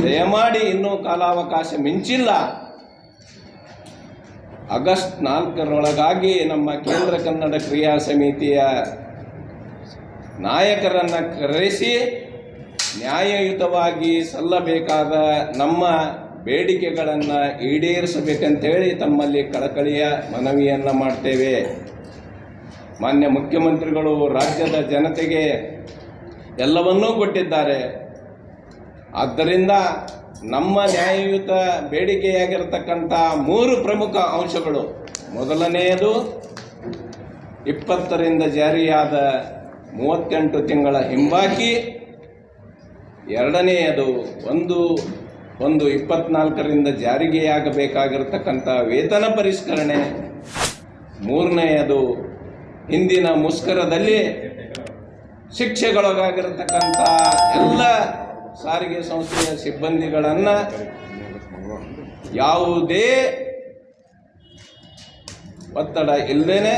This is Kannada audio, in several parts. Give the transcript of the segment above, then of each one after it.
ದಯಮಾಡಿ ಇನ್ನೂ ಕಾಲಾವಕಾಶ ಮಿಂಚಿಲ್ಲ. ಆಗಸ್ಟ್ 4ರೊಳಗಾಗಿ ನಮ್ಮ ಕೇಂದ್ರ ಕನ್ನಡ ಕ್ರಿಯಾ ಸಮಿತಿಯ ನಾಯಕರನ್ನು ಕರೆಸಿ ನ್ಯಾಯಯುತವಾಗಿ ಸಲ್ಲಬೇಕಾದ ನಮ್ಮ ಬೇಡಿಕೆಗಳನ್ನು ಈಡೇರಿಸಬೇಕಂತೇಳಿ ತಮ್ಮಲ್ಲಿ ಕಳಕಳಿಯ ಮನವಿಯನ್ನು ಮಾಡ್ತೇವೆ. ಮಾನ್ಯ ಮುಖ್ಯಮಂತ್ರಿಗಳು ರಾಜ್ಯದ ಜನತೆಗೆ ಎಲ್ಲವನ್ನೂ ಕೊಟ್ಟಿದ್ದಾರೆ. ಆದ್ದರಿಂದ ನಮ್ಮ ನ್ಯಾಯಯುತ ಬೇಡಿಕೆಯಾಗಿರತಕ್ಕಂಥ 3 ಪ್ರಮುಖ ಅಂಶಗಳು: ಮೊದಲನೆಯದು 20ರಿಂದ ಜಾರಿಯಾದ 38 ತಿಂಗಳ ಹಿಂಬಾಕಿ, ಎರಡನೆಯದು 1/1/24ರಿಂದ ಜಾರಿಗೆಯಾಗಬೇಕಾಗಿರತಕ್ಕಂಥ ವೇತನ ಪರಿಷ್ಕರಣೆ, ಮೂರನೆಯದು ಹಿಂದಿನ ಮುಷ್ಕರದಲ್ಲಿ ಶಿಕ್ಷೆಗೊಳಗಾಗಿರತಕ್ಕಂಥ ಎಲ್ಲ ಸಾರಿಗೆ ಸಂಸ್ಥೆಯ ಸಿಬ್ಬಂದಿಗಳನ್ನು ಯಾವುದೇ ಒತ್ತಡ ಇಲ್ಲದೇ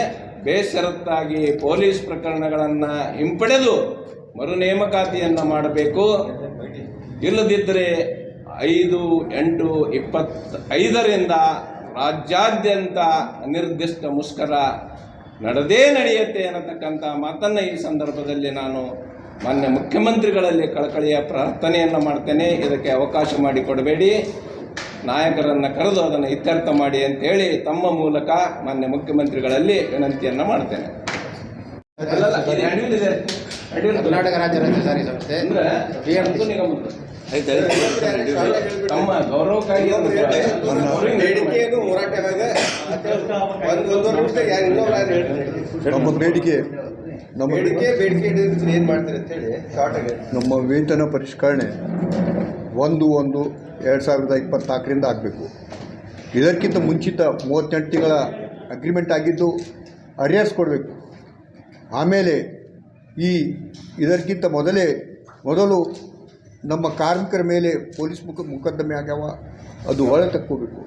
ಬೇಷರತ್ತಾಗಿ ಪೊಲೀಸ್ ಪ್ರಕರಣಗಳನ್ನು ಹಿಂಪಡೆದು ಮರು ನೇಮಕಾತಿಯನ್ನು ಮಾಡಬೇಕು. ಇಲ್ಲದಿದ್ದರೆ 5/8/25ರಿಂದ ರಾಜ್ಯಾದ್ಯಂತ ಅನಿರ್ದಿಷ್ಟ ಮುಷ್ಕರ ನಡೆಯುತ್ತೆ ಅನ್ನತಕ್ಕಂಥ ಮಾತನ್ನು ಈ ಸಂದರ್ಭದಲ್ಲಿ ನಾನು ಮಾನ್ಯ ಮುಖ್ಯಮಂತ್ರಿಗಳಲ್ಲಿ ಕಳಕಳಿಯ ಪ್ರಾರ್ಥನೆಯನ್ನು ಮಾಡ್ತೇನೆ. ಇದಕ್ಕೆ ಅವಕಾಶ ಮಾಡಿಕೊಡಬೇಡಿ, ನಾಯಕರನ್ನು ಕರೆದು ಅದನ್ನು ಇತ್ಯರ್ಥ ಮಾಡಿ ಅಂತೇಳಿ ತಮ್ಮ ಮೂಲಕ ಮಾನ್ಯ ಮುಖ್ಯಮಂತ್ರಿಗಳಲ್ಲಿ ವಿನಂತಿಯನ್ನು ಮಾಡ್ತೇನೆ. ಕರ್ನಾಟಕ ರಾಜ್ಯ ರಸ್ತೆ ಸಾರಿಗೆ ಸಂಸ್ಥೆ ತಮ್ಮ ಗೌರವಕ್ಕಾಗಿ ಬೇಡಿಕೆಯನ್ನು ಹೋರಾಟವಾಗ ನಮ್ಮ ಬೇಡಿಕೆ ಏನು ಮಾಡ್ತಾರೆ ಅಂತ ಹೇಳಿ ಶಾರ್ಟ್ ಆಗಿ ನಮ್ಮ ವೇತನ ಪರಿಷ್ಕರಣೆ 1/1/2024ರಿಂದ ಆಗಬೇಕು. ಇದಕ್ಕಿಂತ ಮುಂಚಿತ 38 ತಿಂಗಳ ಅಗ್ರಿಮೆಂಟ್ ಆಗಿದ್ದು ಅರಿಯರ್ಸ್ ಕೊಡಬೇಕು. ಆಮೇಲೆ ಇದಕ್ಕಿಂತ ಮೊದಲು ನಮ್ಮ ಕಾರ್ಮಿಕರ ಮೇಲೆ ಪೊಲೀಸ್ ಮೊಕದ್ದಮೆ ಆಗ್ಯಾವ, ಅದು ಹೊಳೆ ತಕ್ಕೋಬೇಕು.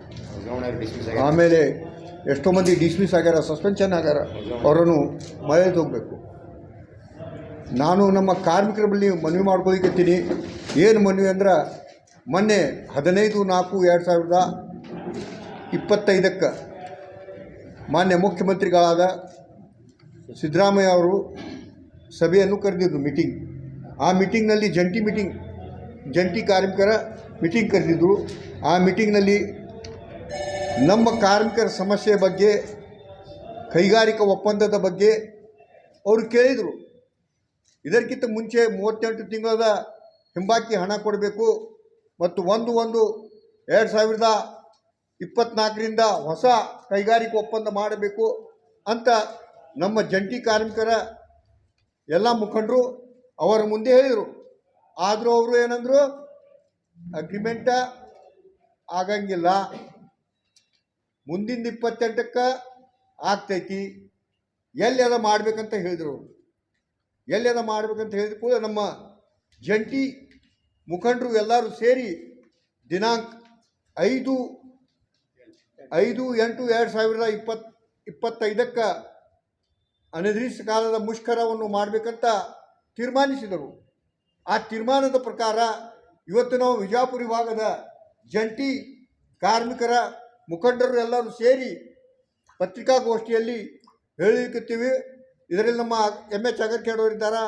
ಆಮೇಲೆ ಎಷ್ಟೋ ಮಂದಿ ಡಿಸ್ಮಿಸ್ ಆಗ್ಯಾರ, ಸಸ್ಪೆನ್ಷನ್ ಆಗ್ಯಾರ, ಅವರನ್ನು ಮಳೆದು ಹೋಗಬೇಕು. ನಾನು ನಮ್ಮ ಕಾರ್ಮಿಕರ ಬಳಿ ಮನವಿ ಮಾಡ್ಕೊಳ್ಳಿಕತ್ತೀನಿ. ಏನು ಮನವಿ ಅಂದ್ರೆ, ಮೊನ್ನೆ 15/4/2025 ಮಾನ್ಯ ಮುಖ್ಯಮಂತ್ರಿಗಳಾದ ಸಿದ್ದರಾಮಯ್ಯ ಅವರು ಸಭೆಯನ್ನು ಕರೆದಿದ್ರು, ಮೀಟಿಂಗ್. ಆ ಮೀಟಿಂಗ್ನಲ್ಲಿ ಜಂಟಿ ಕಾರ್ಮಿಕರ ಮೀಟಿಂಗ್ ಕರೆದಿದ್ದರು. ಆ ಮೀಟಿಂಗ್ನಲ್ಲಿ ನಮ್ಮ ಕಾರ್ಮಿಕರ ಸಮಸ್ಯೆ ಬಗ್ಗೆ, ಕೈಗಾರಿಕಾ ಒಪ್ಪಂದದ ಬಗ್ಗೆ ಅವರು ಕೇಳಿದರು. ಇದಕ್ಕಿಂತ ಮುಂಚೆ 38 ತಿಂಗಳ ಹಿಂಬಾಕಿ ಹಣ ಕೊಡಬೇಕು ಮತ್ತು 1/1/2024ರಿಂದ ಹೊಸ ಕೈಗಾರಿಕಾ ಒಪ್ಪಂದ ಮಾಡಬೇಕು ಅಂತ ನಮ್ಮ ಜಂಟಿ ಕಾರ್ಮಿಕರ ಎಲ್ಲ ಮುಖಂಡರು ಅವರ ಮುಂದೆ ಹೇಳಿದರು. ಆದರೂ ಅವರು ಏನಂದರು, ಅಗ್ರಿಮೆಂಟ ಆಗಂಗಿಲ್ಲ, ಮುಂದಿನ 28ಕ್ಕೆ ಆಗ್ತೈತಿ, ಎಲ್ಲಿ ಅದ ಮಾಡಬೇಕಂತ ಹೇಳಿದರು. ಎಲ್ಲಿ ಅದ ಮಾಡಬೇಕಂತ ಹೇಳಿದ ಕೂಡ ನಮ್ಮ ಜಂಟಿ ಮುಖಂಡರು ಎಲ್ಲರೂ ಸೇರಿ ದಿನಾಂಕ 5/8/2025 ಅನಿರ್ದಿಷ್ಟ ಕಾಲದ ಮುಷ್ಕರವನ್ನು ಮಾಡಬೇಕಂತ ತೀರ್ಮಾನಿಸಿದರು. ಆ ತೀರ್ಮಾನದ ಪ್ರಕಾರ ಇವತ್ತು ನಾವು ವಿಜಯಪುರ ವಿಭಾಗದ ಜಂಟಿ ಕಾರ್ಮಿಕರ ಮುಖಂಡರು ಎಲ್ಲರೂ ಸೇರಿ ಪತ್ರಿಕಾಗೋಷ್ಠಿಯಲ್ಲಿ ಹೇಳಿಕತ್ತೀವಿ. ಇದರಲ್ಲಿ ನಮ್ಮ MS ಅಗರ್ಖೇಡ್ ಅವರು ಇದ್ದಾರೆ,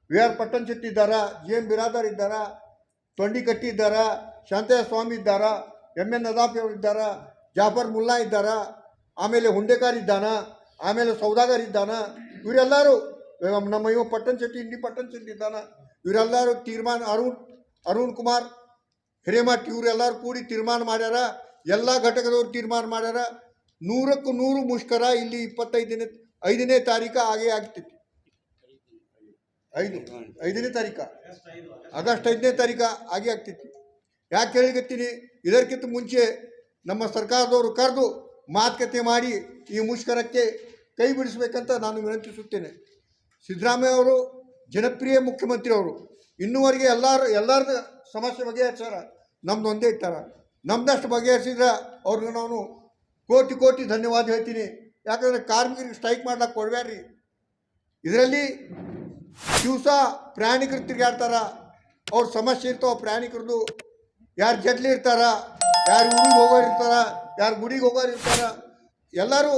VR ಪಟ್ಟಣ್ ಶೆಟ್ಟಿ ಇದ್ದಾರೆ, GM ಬಿರಾದಾರ್ ಇದ್ದಾರೆ, ತೊಂಡಿಕಟ್ಟಿ ಇದ್ದಾರೆ, ಶಾಂತಯ್ಯ ಸ್ವಾಮಿ ಇದ್ದಾರೆ, MN ನದಾಫಿ ಅವರು ಇದ್ದಾರೆ, ಜಾಫರ್ ಮುಲ್ಲಾ ಇದ್ದಾರೆ, ಆಮೇಲೆ ಹುಂಡೇಕಾರ್ ಇದ್ದಾನೆ, ಆಮೇಲೆ ಸೌದಾಗರ್ ಇದ್ದಾನೆ. ಇವರೆಲ್ಲರೂ ನಮ್ಮ ಪಟ್ಟಣ್ ಶೆಟ್ಟಿ ಪಟ್ಟಣ್ ಶೆಟ್ಟಿ ಇದ್ದಾನೆ. ಇವರೆಲ್ಲರೂ ತೀರ್ಮಾನ, ಅರುಣ್ ಕುಮಾರ್ ಹಿರೇಮಠ್ ಇವರೆಲ್ಲರೂ ಕೂಡಿ ತೀರ್ಮಾನ ಮಾಡ್ಯಾರ. ಎಲ್ಲ ಘಟಕದವರು ತೀರ್ಮಾನ ಮಾಡ್ಯಾರ. 100ಕ್ಕೆ 100 ಮುಷ್ಕರ ಇಲ್ಲಿ 5ನೇ ತಾರೀಕು ಆಗೇ ಆಗ್ತೈತಿ. 5ನೇ ತಾರೀಕು ಆಗಸ್ಟ್ 5ನೇ ತಾರೀಕು ಆಗೇ ಆಗ್ತೈತಿ. ಯಾಕೆ ಹೇಳಿಕತ್ತೀನಿ, ಇದಕ್ಕಿಂತ ಮುಂಚೆ ನಮ್ಮ ಸರ್ಕಾರದವರು ಕರೆದು ಮಾತುಕತೆ ಮಾಡಿ ಈ ಮುಷ್ಕರಕ್ಕೆ ಕೈ ಬಿಡಿಸಬೇಕಂತ ನಾನು ವಿನಂತಿಸುತ್ತೇನೆ. ಸಿದ್ದರಾಮಯ್ಯ ಅವರು ಜನಪ್ರಿಯ ಮುಖ್ಯಮಂತ್ರಿ ಅವರು. ಇನ್ನೂವರೆಗೆ ಎಲ್ಲರ ಸಮಸ್ಯೆ ಬಗೆಹರಿಸ್ಯಾರ. ನಮ್ದು ಒಂದೇ ಇಟ್ಟಾರ. ನಮ್ದಷ್ಟು ಬಗೆಹರಿಸಿದ್ರೆ ಅವ್ರಿಗೆ ನಾನು ಕೋಟಿ ಧನ್ಯವಾದ ಹೇಳ್ತೀನಿ. ಯಾಕಂದರೆ ಕಾರ್ಮಿಕರಿಗೆ ಸ್ಟ್ರೈಕ್ ಮಾಡ್ಲಿಕ್ಕೆ ಕೊಡಬೇಡ್ರಿ. ಇದರಲ್ಲಿ ದಿವಸ ಪ್ರಯಾಣಿಕರು ತಿರುಗಾಡ್ತಾರ. ಅವ್ರ ಸಮಸ್ಯೆ ಇರ್ತಾವೆ ಪ್ರಯಾಣಿಕರದು. ಯಾರು ಜಡ್ಲಿ ಇರ್ತಾರ, ಯಾರು ಊರಿಗೆ ಹೋಗೋರು ಇರ್ತಾರ, ಯಾರು ಗುಡಿಗೆ ಹೋಗೋರು ಇರ್ತಾರ, ಎಲ್ಲರೂ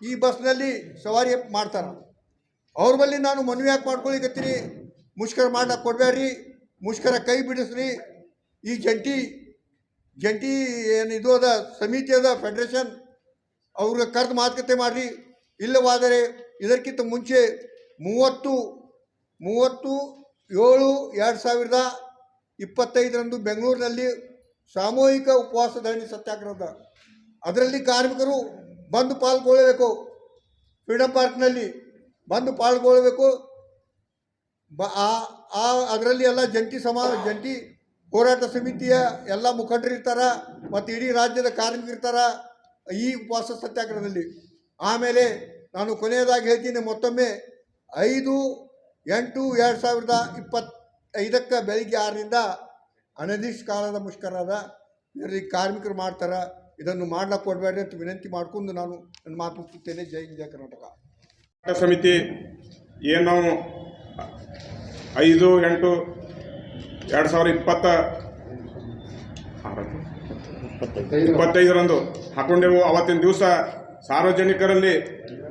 ಈ ಬಸ್ನಲ್ಲಿ ಸವಾರಿ ಮಾಡ್ತಾರೆ. ಅವ್ರ ಬಳಿ ನಾನು ಮನವಿ ಯಾಕೆ ಮಾಡ್ಕೊಳಿಕತ್ತೀನಿ, ಮುಷ್ಕರ ಮಾಡ್ಲಿಕ್ಕೆ ಕೊಡಬೇಡ್ರಿ, ಮುಷ್ಕರ ಕೈ ಬಿಡಿಸ್ರಿ. ಈ ಜಂಟಿ ಏನು ಇದು ಅದ ಸಮಿತಿ ಅದ ಫೆಡ್ರೇಷನ್, ಅವ್ರಿಗೆ ಕರೆದು ಮಾತುಕತೆ ಮಾಡಿರಿ. ಇಲ್ಲವಾದರೆ ಇದಕ್ಕಿಂತ ಮುಂಚೆ 30/7/2025 ಬೆಂಗಳೂರಿನಲ್ಲಿ ಸಾಮೂಹಿಕ ಉಪವಾಸ ಧರಣಿ ಸತ್ಯಾಗ್ರಹದ, ಅದರಲ್ಲಿ ಕಾರ್ಮಿಕರು ಬಂದು ಪಾಲ್ಗೊಳ್ಳಬೇಕು. ಫ್ರೀಡಮ್ ಪಾರ್ಕ್ನಲ್ಲಿ ಬಂದು ಪಾಲ್ಗೊಳ್ಳಬೇಕು. ಅದರಲ್ಲಿ ಎಲ್ಲ ಜಂಟಿ ಹೋರಾಟ ಸಮಿತಿಯ ಎಲ್ಲ ಮುಖಂಡರು ಇರ್ತಾರೆ ಮತ್ತು ಇಡೀ ರಾಜ್ಯದ ಕಾರ್ಮಿಕರು ಇರ್ತಾರೆ ಈ ಉಪವಾಸ ಸತ್ಯಾಗ್ರಹದಲ್ಲಿ. ಆಮೇಲೆ ನಾನು ಕೊನೆಯದಾಗಿ ಹೇಳ್ತೀನಿ, ಮತ್ತೊಮ್ಮೆ 5/8/2025 ಬೆಳಿಗ್ಗೆ 6ರಿಂದ ಅನಿರ್ದಿಷ್ಟ ಕಾಲದ ಮುಷ್ಕರ ಅದ. ಇದರಲ್ಲಿ ಕಾರ್ಮಿಕರು ಮಾಡ್ತಾರೆ. ಇದನ್ನು ಮಾಡ್ಲಿಕ್ಕೆ ಕೊಡಬೇಡ್ರಿ ಅಂತ ವಿನಂತಿ ಮಾಡಿಕೊಂಡು ನಾನು ನನ್ನ ಮಾತು ಮುಗಿಸುತ್ತೇನೆ. ಜೈ ಹಿಂದ್, ಜೈ ಕರ್ನಾಟಕ. ಸಮಿತಿ ಏನು ನಾವು 5/8/2025 ಹಾಕೊಂಡೆವು. ಅವತ್ತಿನ ದಿವಸ ಸಾರ್ವಜನಿಕರಲ್ಲಿ,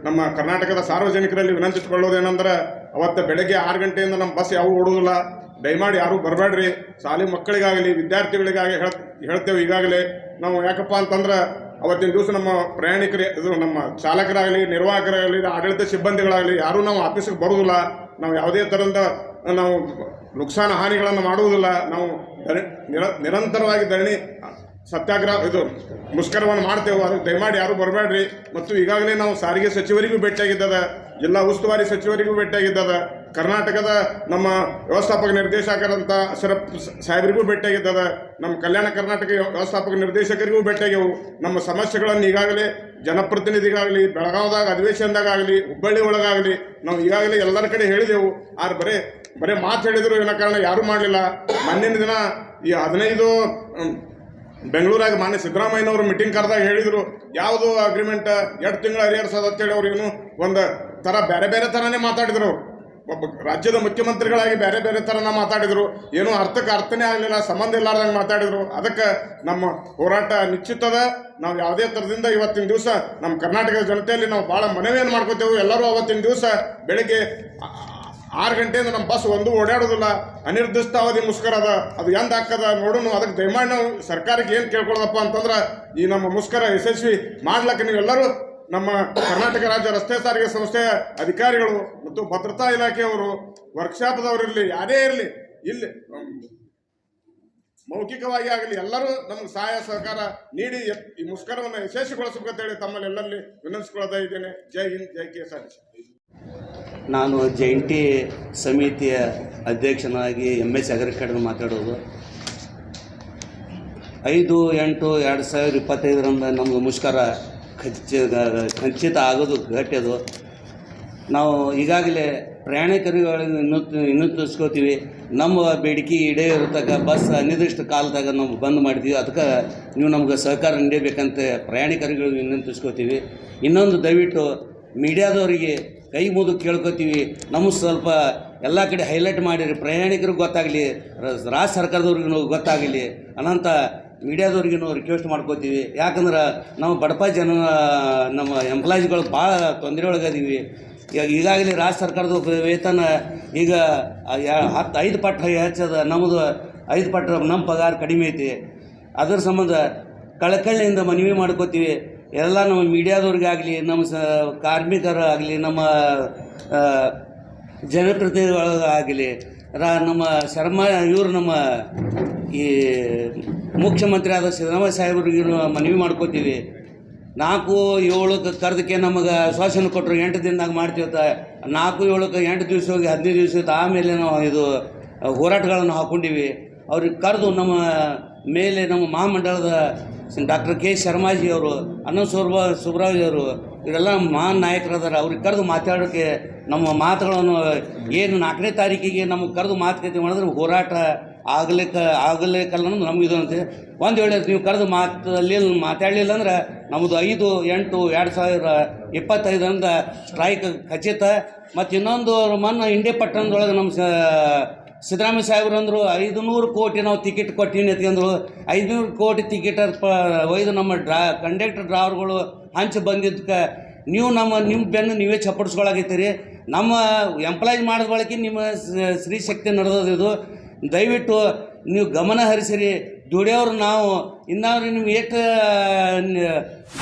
ನಮ್ಮ ಕರ್ನಾಟಕದ ಸಾರ್ವಜನಿಕರಲ್ಲಿ ವಿನಂತಿಸಿಕೊಳ್ಳೋದೇನೆಂದ್ರೆ, ಅವತ್ತು ಬೆಳಗ್ಗೆ 6 ಗಂಟೆಯಿಂದ ನಮ್ಮ ಬಸ್ ಯಾವ ಓಡೋದಿಲ್ಲ. ದಯಮಾಡಿ ಯಾರೂ ಬರಬೇಡ್ರಿ. ಶಾಲೆ ಮಕ್ಕಳಿಗಾಗಲಿ ವಿದ್ಯಾರ್ಥಿಗಳಿಗಾಗಿ ಹೇಳ್ತೇವೆ. ಈಗಾಗಲೇ ನಾವು ಯಾಕಪ್ಪ ಅಂತಂದ್ರೆ, ಅವತ್ತಿನ ದಿವಸ ನಮ್ಮ ಪ್ರಯಾಣಿಕರು, ಇದು ನಮ್ಮ ಚಾಲಕರಾಗಲಿ, ನಿರ್ವಾಹಕರಾಗಲಿ, ಆಡಳಿತ ಸಿಬ್ಬಂದಿಗಳಾಗಲಿ ಯಾರೂ ನಾವು ಆಫೀಸಿಗೆ ಬರೋದಿಲ್ಲ. ನಾವು ಯಾವುದೇ ಥರದ ನಾವು ನುಕ್ಸಾನ ಹಾನಿಗಳನ್ನು ಮಾಡುವುದಿಲ್ಲ. ನಾವು ನಿರಂತರವಾಗಿ ಧರಣಿ ಸತ್ಯಾಗ್ರಹ ಇದು ಮುಷ್ಕರವನ್ನು ಮಾಡ್ತೇವೆ. ಅದಕ್ಕೆ ದಯಮಾಡಿ ಯಾರೂ ಬರಬೇಡ್ರಿ. ಮತ್ತು ಈಗಾಗಲೇ ನಾವು ಸಾರಿಗೆ ಸಚಿವರಿಗೂ ಭೇಟಿಯಾಗಿದ್ದದ, ಜಿಲ್ಲಾ ಉಸ್ತುವಾರಿ ಸಚಿವರಿಗೂ ಭೇಟಿಯಾಗಿದ್ದದ, ಕರ್ನಾಟಕದ ನಮ್ಮ ವ್ಯವಸ್ಥಾಪಕ ನಿರ್ದೇಶಕರಂಥ ಅಶರಫ್ ಸಾಹೇಬರಿಗೂ ಭೇಟಿಯಾಗಿದ್ದದ, ನಮ್ಮ ಕಲ್ಯಾಣ ಕರ್ನಾಟಕ ವ್ಯವಸ್ಥಾಪಕ ನಿರ್ದೇಶಕರಿಗೂ ಭೇಟಿಯಾಗ್ಯವು. ನಮ್ಮ ಸಮಸ್ಯೆಗಳನ್ನು ಈಗಾಗಲೇ ಜನಪ್ರತಿನಿಧಿಗಾಗಲಿ, ಬೆಳಗಾವದಾಗ ಅಧಿವೇಶನದಾಗಲಿ, ಹುಬ್ಬಳ್ಳಿ ಒಳಗಾಗಲಿ ನಾವು ಈಗಾಗಲೇ ಎಲ್ಲರ ಕಡೆ ಹೇಳಿದೆವು. ಆದ್ರೆ ಬರೀ ಮಾತು ಹೇಳಿದರು, ಏನೋ ಕಾರಣ ಯಾರೂ ಮಾಡಲಿಲ್ಲ. ಮೊನ್ನಿನ ದಿನ ಈ 15 ಬೆಂಗಳೂರಾಗ ಮಾನ್ಯ ಸಿದ್ದರಾಮಯ್ಯನವರು ಮೀಟಿಂಗ್ ಕರೆದಾಗ ಹೇಳಿದರು, ಯಾವುದು ಅಗ್ರಿಮೆಂಟ್ 2 ತಿಂಗಳ ಅರಿಯರ್ಸ್ ಅಂತೇಳಿ ಅವ್ರು ಏನು ಒಂದು ಥರ ಬೇರೆ ಥರನೇ ಮಾತಾಡಿದರು. ಒಬ್ಬ ರಾಜ್ಯದ ಮುಖ್ಯಮಂತ್ರಿಗಳಾಗಿ ಬೇರೆ ಥರನ ಮಾತಾಡಿದರು. ಏನೂ ಅರ್ಥನೇ ಆಗಲಿಲ್ಲ, ಸಂಬಂಧ ಇಲ್ಲಾರ್ದಂಗೆ ಮಾತಾಡಿದರು. ಅದಕ್ಕೆ ನಮ್ಮ ಹೋರಾಟ ನಿಶ್ಚಿತದ. ನಾವು ಯಾವುದೇ ಥರದಿಂದ ಇವತ್ತಿನ ದಿವಸ ನಮ್ಮ ಕರ್ನಾಟಕದ ಜನತೆಯಲ್ಲಿ ನಾವು ಭಾಳ ಮನವಿಯನ್ನು ಮಾಡ್ಕೋತೇವೆ. ಎಲ್ಲರೂ ಅವತ್ತಿನ ದಿವಸ ಬೆಳಗ್ಗೆ 6 ಗಂಟೆಯಿಂದ ನಮ್ಮ ಬಸ್ ಒಂದು ಓಡಾಡೋದಿಲ್ಲ. ಅನಿರ್ದಿಷ್ಟಾವಧಿ ಮುಷ್ಕರ ಅದ. ಅದು ಎಂದ ಹಾಕದ ನೋಡೋಣ. ಅದಕ್ಕೆ ದಯಮಾಡಿ ನಾವು ಸರ್ಕಾರಕ್ಕೆ ಏನು ಕೇಳ್ಕೊಳ್ಳೋದಪ್ಪ ಅಂತಂದ್ರೆ, ಈ ನಮ್ಮ ಮುಷ್ಕರ ಯಶಸ್ವಿ ಮಾಡ್ಲಿಕ್ಕೆ ನೀವೆಲ್ಲರೂ ನಮ್ಮ ಕರ್ನಾಟಕ ರಾಜ್ಯ ರಸ್ತೆ ಸಾರಿಗೆ ಸಂಸ್ಥೆಯ ಅಧಿಕಾರಿಗಳು ಮತ್ತು ಭದ್ರತಾ ಇಲಾಖೆಯವರು, ವರ್ಕ್ಶಾಪ್ದವರಿರಲಿ, ಯಾರೇ ಇರಲಿ, ಇಲ್ಲಿ ಮೌಖಿಕವಾಗಿ ಆಗಲಿ ಎಲ್ಲರೂ ನಮ್ಗೆ ಸಹಾಯ ಸಹಕಾರ ನೀಡಿ ಈ ಮುಷ್ಕರವನ್ನು ಯಶಸ್ವಿಗೊಳಿಸಬೇಕಂತೇಳಿ ತಮ್ಮಲ್ಲಿ ಎಲ್ಲರಲ್ಲಿ ವಿನಂತಿಸಿಕೊಳ್ಳುತ್ತಾ ಇದ್ದೇನೆ. ಜೈ ಹಿಂದ್, ಜೈ KSRTC. ನಾನು ಜಂಟಿ ಸಮಿತಿಯ ಅಧ್ಯಕ್ಷನಾಗಿ MS ಅಗರಿಕಡ್ದು ಮಾತಾಡೋದು. 5/8/2025 ನಮ್ಮದು ಮುಷ್ಕರ ಖಚಿತ ಆಗೋದು ಗಟ್ಟಿಯದು. ನಾವು ಈಗಾಗಲೇ ಪ್ರಯಾಣಿಕರುಗಳಿಗೆ ಇನ್ನೂ ತಿಳಿಸ್ಕೋತೀವಿ. ನಮ್ಮ ಬೇಡಿಕೆ ಈಡೇರತಕ್ಕ ಬಸ್ ಅನಿರ್ದಿಷ್ಟ ಕಾಲದಾಗ ನಾವು ಬಂದ್ ಮಾಡ್ತೀವಿ. ಅದಕ್ಕೆ ನೀವು ನಮ್ಗೆ ಸಹಕಾರ ನೀಡಬೇಕಂತ ಪ್ರಯಾಣಿಕರುಗಳಿಗೆ ವಿನಂತಿಸ್ಕೋತೀವಿ. ಇನ್ನೊಂದು ದಯವಿಟ್ಟು ಮೀಡಿಯಾದವರಿಗೆ ಕೈ ಮುಗಿದು ಕೇಳ್ಕೊತೀವಿ, ನಮಗೆ ಸ್ವಲ್ಪ ಎಲ್ಲ ಕಡೆ ಹೈಲೈಟ್ ಮಾಡಿರಿ, ಪ್ರಯಾಣಿಕರಿಗೆ ಗೊತ್ತಾಗಲಿ, ರಾಜ್ಯ ಸರ್ಕಾರದವ್ರಿಗೂ ಗೊತ್ತಾಗಲಿ ಅನಂತ ಮೀಡಿಯಾದವ್ರಿಗೂ ರಿಕ್ವೆಸ್ಟ್ ಮಾಡ್ಕೋತೀವಿ. ಯಾಕಂದ್ರೆ ನಾವು ಬಡಪ ಜನ, ನಮ್ಮ ಎಂಪ್ಲಾಯೀಸ್ಗಳು ಭಾಳ ತೊಂದರೆ ಒಳಗದೀವಿ. ಈಗಾಗಲೇ ರಾಜ್ಯ ಸರ್ಕಾರದ ವೇತನ ಈಗ 5 ಪಟ್ಟು ಹೆಚ್ಚದ. ನಮ್ಮದು 5 ಪಟ್ಟು ನಮ್ಮ ಪಗಾರ ಕಡಿಮೆ ಐತಿ. ಅದರ ಸಂಬಂಧ ಕಳಕಳಿಯಿಂದ ಮನವಿ ಮಾಡ್ಕೋತೀವಿ. ಎಲ್ಲ ನಮ್ಮ ಮೀಡಿಯಾದವ್ರಿಗಾಗಲಿ, ನಮ್ಮ ಕಾರ್ಮಿಕರಾಗಲಿ, ನಮ್ಮ ಜನಪ್ರತಿನಿಧಿಗಳಾಗಲಿ, ನಮ್ಮ ನಮ್ಮ ಈ ಮುಖ್ಯಮಂತ್ರಿ ಆದ ಸಿದ್ದರಾಮಯ್ಯ ಸಾಹೇಬ್ರಿಗೆ ಮನವಿ ಮಾಡ್ಕೋತೀವಿ. 4/7 ಕರೆದಕ್ಕೆ ನಮಗೆ ಆಶ್ವಾಸನೆ ಕೊಟ್ಟರು 8 ದಿನದಾಗ ಮಾಡ್ತೀವಿ. 4/7 8 ದಿವಸ ಹೋಗಿ 15 ದಿವಸ ಆಮೇಲೆ ನಾವು ಇದು ಹೋರಾಟಗಳನ್ನು ಹಾಕ್ಕೊಂಡಿವಿ. ಅವ್ರಿಗೆ ಕರೆದು ನಮ್ಮ ಮೇಲೆ ನಮ್ಮ ಮಹಾಮಂಡಳದ ಡಾಕ್ಟರ್ K. ಶರ್ಮಾಜಿ ಅವರು, ಅನಂತ ಸುಬ್ರಾಜ್ ಅವರು, ಇವರೆಲ್ಲ ಮಹಾನ್ ನಾಯಕರದಾರ ಅವ್ರಿಗೆ ಕರೆದು ಮಾತಾಡೋಕ್ಕೆ ನಮ್ಮ ಮಾತುಗಳನ್ನು ಏನು 4ನೇ ತಾರೀಕಿಗೆ ನಮಗೆ ಕರೆದು ಮಾತುಕತೆ ಮಾಡಿದ್ರೆ ಹೋರಾಟ ಆಗಲಿಕ್ಕಲ್ಲ ಅನ್ನೋದು ನಮಗಿದು ಅಂತೆ. ಒಂದು ವೇಳೆ ನೀವು ಕರೆದು ಮಾತಾಡಲಿಲ್ಲ ಅಂದ್ರೆ ನಮ್ಮದು 5/8/2025 ಸ್ಟ್ರೈಕ್ ಖಚಿತ. ಮತ್ತು ಇನ್ನೊಂದು ಮೊನ್ನೆ ಇಂಡಿಯಾ ಪಟ್ಟಣದೊಳಗೆ ನಮ್ಮ ಸಿದ್ದರಾಮಯ್ಯ ಸಾಹೇಬ್ರು ಅಂದರು 500 ಕೋಟಿ ನಾವು ಟಿಕೆಟ್ ಕೊಟ್ಟಿನಿ ಅಂದರು. 500 ಕೋಟಿ ಟಿಕೆಟ್ ಒಯ್ದು ನಮ್ಮ ಕಂಡಕ್ಟರ್ ಡ್ರೈವರ್ಗಳು ಹಂಚಿ ಬಂದಿದ್ದಕ್ಕೆ ನೀವು ನಿಮ್ಮ ಬೆನ್ನು ನೀವೇ ಚಪ್ಪಡಿಸ್ಕೊಳಕತ್ತೀರಿ. ನಮ್ಮ ಎಂಪ್ಲಾಯ್ ಮಾಡಿದ ಬಳಕೆ ನಿಮ್ಮ ಸ್ತ್ರೀ ಶಕ್ತಿ ನಡೆದದು. ಇದು ದಯವಿಟ್ಟು ನೀವು ಗಮನ ಹರಿಸಿರಿ. ದುಡಿಯೋರು ನಾವು ಇನ್ನಾದ್ರು ನಿಮ್ಗೆ ಎಷ್ಟು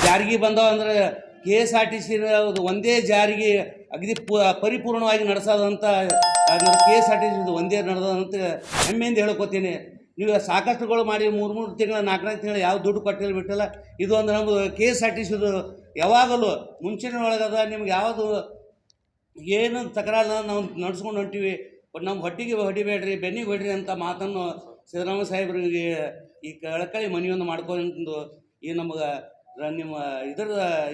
ಜಾರಿಗೆ ಬಂದವ ಅಂದ್ರೆ KSRTC ಒಂದೇ ಜಾರಿಗೆ ಅಗದಿ ಪರಿಪೂರ್ಣವಾಗಿ ನಡೆಸೋದಂತ KSRTC ಒಂದೇ ನಡೆದಂತ ಹೆಮ್ಮೆಯಿಂದ ಹೇಳ್ಕೊತೀನಿ. ನೀವು ಸಾಕಷ್ಟುಗಳು ಮಾಡಿ 3 ತಿಂಗಳ 4 ತಿಂಗಳು ಯಾವ ದುಡ್ಡು ಕೊಟ್ಟಿಲ್ಲ ಬಿಟ್ಟಿಲ್ಲ. ಇದು ಒಂದು ನಮ್ಮದು KSRTC ಯಾವಾಗಲೂ ಮುಂಚಿನ ಒಳಗದ ನಿಮ್ಗೆ ಯಾವುದು ಏನು ತಕರಾರ ನಾವು ನಡ್ಸ್ಕೊಂಡು ಹೊಂಟೀವಿ. ಬಟ್ ನಮ್ಮ ಹೊಟ್ಟಿಗೆ ಹೊಡಿಬೇಡ್ರಿ, ಬೆನ್ನಿಗೆ ಹೊಡ್ರಿ ಅಂತ ಮಾತನ್ನು ಸಿದ್ದರಾಮಯ್ಯ ಸಾಹೇಬ್ರಿಗೆ ಈ ಕಳಕಳಿ ಮನವಿಯನ್ನು ಮಾಡ್ಕೊಂಡು ಈ ನಮಗೆ ನಿಮ್ಮ ಇದರ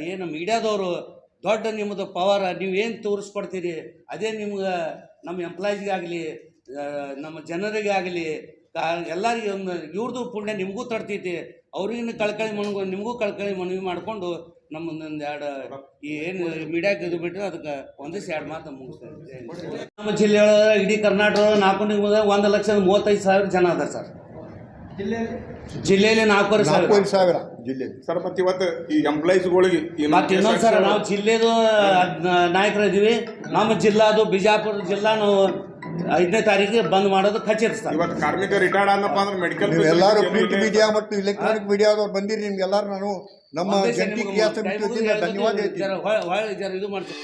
ಏನು ಮೀಡಿಯಾದವರು ದೊಡ್ಡ ನಿಮ್ಮದು ಪವರ್ ನೀವು ಏನು ತೋರಿಸ್ಕೊಡ್ತೀರಿ ಅದೇ ನಿಮ್ಗೆ ನಮ್ಮ ಎಂಪ್ಲಾಯೀಸ್ಗಾಗಲಿ ನಮ್ಮ ಜನರಿಗೆ ಆಗಲಿ ಎಲ್ಲರಿಗೆ ಒಂದು ಇವ್ರದ್ದು ಪುಣ್ಯ ನಿಮಗೂ ತಡ್ತೈತಿ. ಅವ್ರಿಗಿನ್ನ ಕಳ್ಕಳಿ ನಿಮಗೂ ಕಳ್ಕಳಿ ಮನವಿ ಮಾಡಿಕೊಂಡು ನಮ್ಮೊಂದೊಂದು 2 ಈ ಏನು ಮೀಡಿಯಾಕ್ಕೆ ಇದು ಬಿಟ್ಟರೆ ಅದಕ್ಕೆ 1-2 ಮಾತು ಮುಗಿಸ್ತೇನೆ. ನಮ್ಮ ಜಿಲ್ಲೆಯೊಳಗೆ ಇಡೀ ಕರ್ನಾಟಕ 1,35,000 ಜನ ಅದಾರ ಸರ್. ಜಿಲ್ಲೆಯಲ್ಲಿ 4,500 ಜಿಲ್ಲೆ ಸರ್. ಮತ್ತು ಇವತ್ತು ಈ ಎಂಪ್ಲಾಯೀಸ್ಗಳಿಗೆ ಮತ್ತು ಇನ್ನೊಂದು ಸರ್ ನಾವು ಜಿಲ್ಲೆದು ನಾಯಕರು ಇದ್ದೀವಿ. ನಮ್ಮ ಜಿಲ್ಲಾದು ಬಿಜಾಪುರ ಜಿಲ್ಲಾ ನಾವು 5ನೇ ತಾರೀಕಿಗೆ ಬಂದ್ ಮಾಡೋದು ಖಚಿತ ಸರ್. ಇವತ್ತು ಕಾರ್ಮಿಕ ರಿಟೈರ್ಡ್ ಆದಪ್ಪ ಅಂದ್ರೆ ಮೆಡಿಕಲ್ ಎಲ್ಲರೂ ಪ್ರಿಂಟ್ ಮೀಡಿಯಾ ಮತ್ತು ಎಲೆಕ್ಟ್ರಾನಿಕ್ ಮೀಡಿಯಾದವ್ರು ಬಂದಿರಿ. ನಿಮ್ಗೆಲ್ಲರೂ ನಾನು ನಮ್ಮ ಜಂಟಿ ಕ್ರಿಯಾ ಸಮಿತಿ ವತಿಯಿಂದ ಧನ್ಯವಾದ ಹೇಳ್ತೀನಿ. ಇದು ಮಾಡ್ತೀನಿ.